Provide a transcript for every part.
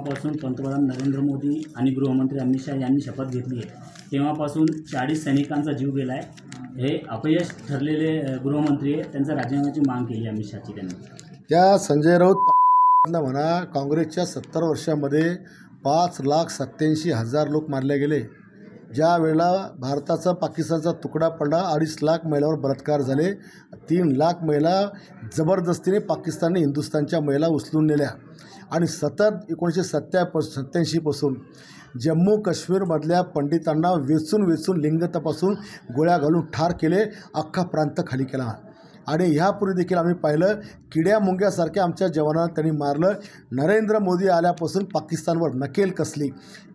जेव्हापासून पंतप्रधान नरेंद्र मोदी आणि गृहमंत्री अमित शाह यांनी शपथ घेतली आहे तेव्हापासून 40 सैनिकांचा जीव गेला आहे। हे अपयश ठरलेले गृहमंत्री आहे, त्यांचा राजीनाम्याची माग केली अमित शाहची त्यांनी। त्या संजय राऊत म्हणा काँग्रेसच्या 70 वर्षामध्ये 5,87,000 लोक मारले गेले। ज्या वेळेला भारताचा पाकिस्तानचा तुकडा पडला 2.5 लाख महिलावर बलात्कार झाले, 3 लाख महिला जबरदस्तीने पाकिस्तानने हिंदुस्थानच्या महिला उचलून नेल्या आणि सतत 1987 पासून जम्मू काश्मीरमधल्या पंडितांना वेचून लिंग तपासून गोळ्या घालून ठार केले, अख्खा प्रांत खाली केला। आणि ह्यापूर्वी देखील आम्ही पाहिलं किड्या मुंग्यासारख्या आमच्या जवानांना त्यांनी मारलं। नरेंद्र मोदी आल्यापासून पाकिस्तानवर नकेल कसली,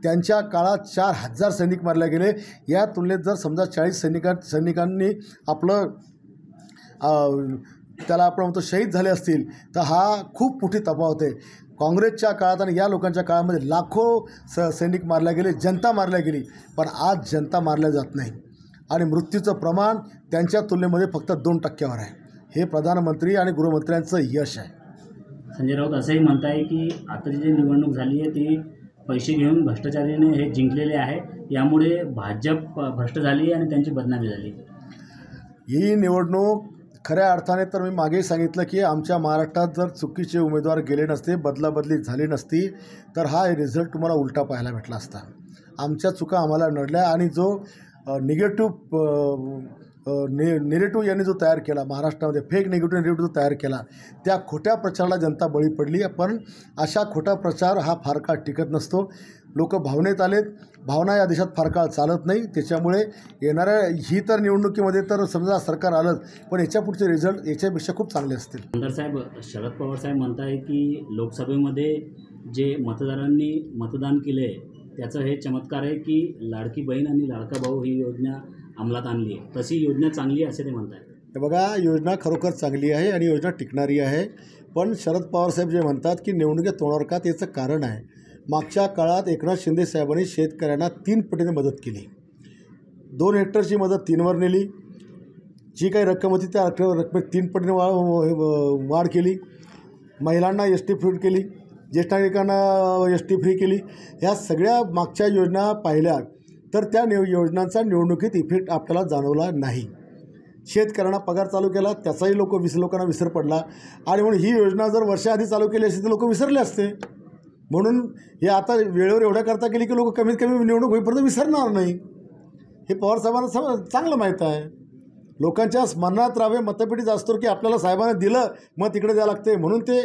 त्यांच्या काळात 4,000 सैनिक मारले गेले। या तुलनेत जर समजा 40 सैनिकांनी आपलं त्याला आपण म्हणतो शहीद झाले असतील तर हा खूप मोठी तफावत आहे। काँग्रेसच्या काळात आणि या लोकांच्या काळामध्ये लाखो सैनिक मारले गेले, जनता मारल्या गेली, पण आज जनता मारल्या जात नाही आणि मृत्यूचं प्रमाण त्यांच्या तुलनेमध्ये फक्त 2% आहे। हे प्रधानमंत्री आणि गृहमंत्र्यांचं यश आहे। संजय राऊत असंही म्हणताय की आता जी निवडणूक झाली आहे ती पैसे घेऊन भ्रष्टाचारीने हे जिंकलेले आहे, यामुळे भाजप भ्रष्ट झाली आणि त्यांची बदनामी झाली। ही निवडणूक खऱ्या अर्थाने तर मी मागेही सांगितलं की आमच्या महाराष्ट्रात जर चुकीचे उमेदवार गेले नसते, बदलाबदली झाली नसती तर हा रिझल्ट तुम्हाला उलटा पाहायला भेटला असता। आमच्या चुका आम्हाला नडल्या आणि जो नेगेटिव्ह यांनी जो तयार केला महाराष्ट्रामध्ये, फेक नेगेटिव्ह जो तयार केला, त्या खोट्या प्रचाराला जनता बळी पडली। पण अशा खोटा प्रचार हा फार काळ टिकत नसतो। लोक भावनेत आलेत, भावना या देशात फार काळ चालत नाही। त्याच्यामुळे येणाऱ्या ही तर निवडणुकीमध्ये तर समजा सरकार आलंच, पण याच्या पुढचे रिझल्ट याच्यापेक्षा खूप चांगले असतील। आमदार साहेब, शरद पवार साहेब म्हणताय की लोकसभेमध्ये जे मतदारांनी मतदान केले त्याचं हे चमत्कार आहे की लाडकी बहीण आणि लाडका भाऊ ही योजना अंमलात आणली आहे, तशी योजना चांगली आहे असे ते म्हणत आहेत। हे बघा, योजना खरोखर चांगली आहे आणि योजना टिकणारी आहे। पण शरद पवार साहेब जे म्हणतात की निवडणुकीत तोंडावर का, त्याचं कारण आहे मागच्या काळात एकनाथ शिंदे साहेबांनी शेतकऱ्यांना 3 पटीने मदत केली। 2 हेक्टरची मदत 3वर नेली, जी काही रक्कम होती त्या रकमेत 3 पटीने वाढ केली, महिलांना ST फ्री केली, ज्येष्ठ नागरिकांना ST फ्री केली। ह्या सगळ्या मागच्या योजना पाहिल्या तर त्या योजनांचा निवडणुकीत इफेक्ट आपल्याला जाणवला नाही। शेतकऱ्यांना पगार चालू केला, त्याचाही लोकांना विसर पडला आणि म्हणून ही योजना जर वर्षाआधी चालू केली असती तर लोक विसरले असते। म्हणून हे आता वेळेवर एवढ्या करता केली की लोक कमीत कमी निवडणूक होईपर्यंत विसरणार नाही। हे पवार साहेबांना चांगलं माहीत आहे, लोकांच्या स्मरणात राहावे, मतपेटीत असतो की आपल्याला साहेबांना दिलं मग तिकडे द्यावं लागते, म्हणून ते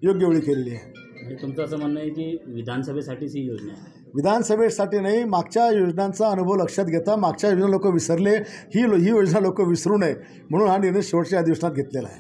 योग्य वेळी केलेली आहे। म्हणजे तुमचं असं म्हणणं आहे की विधानसभेसाठीच ही योजना आहे? विधानसभेसाठी नाही, मागच्या योजनांचा अनुभव लक्षात घेता मागच्या योजना लोक विसरले, ही योजना लोक विसरू नये म्हणून हा निर्णय शेवटच्या अधिवेशनात घेतलेला आहे।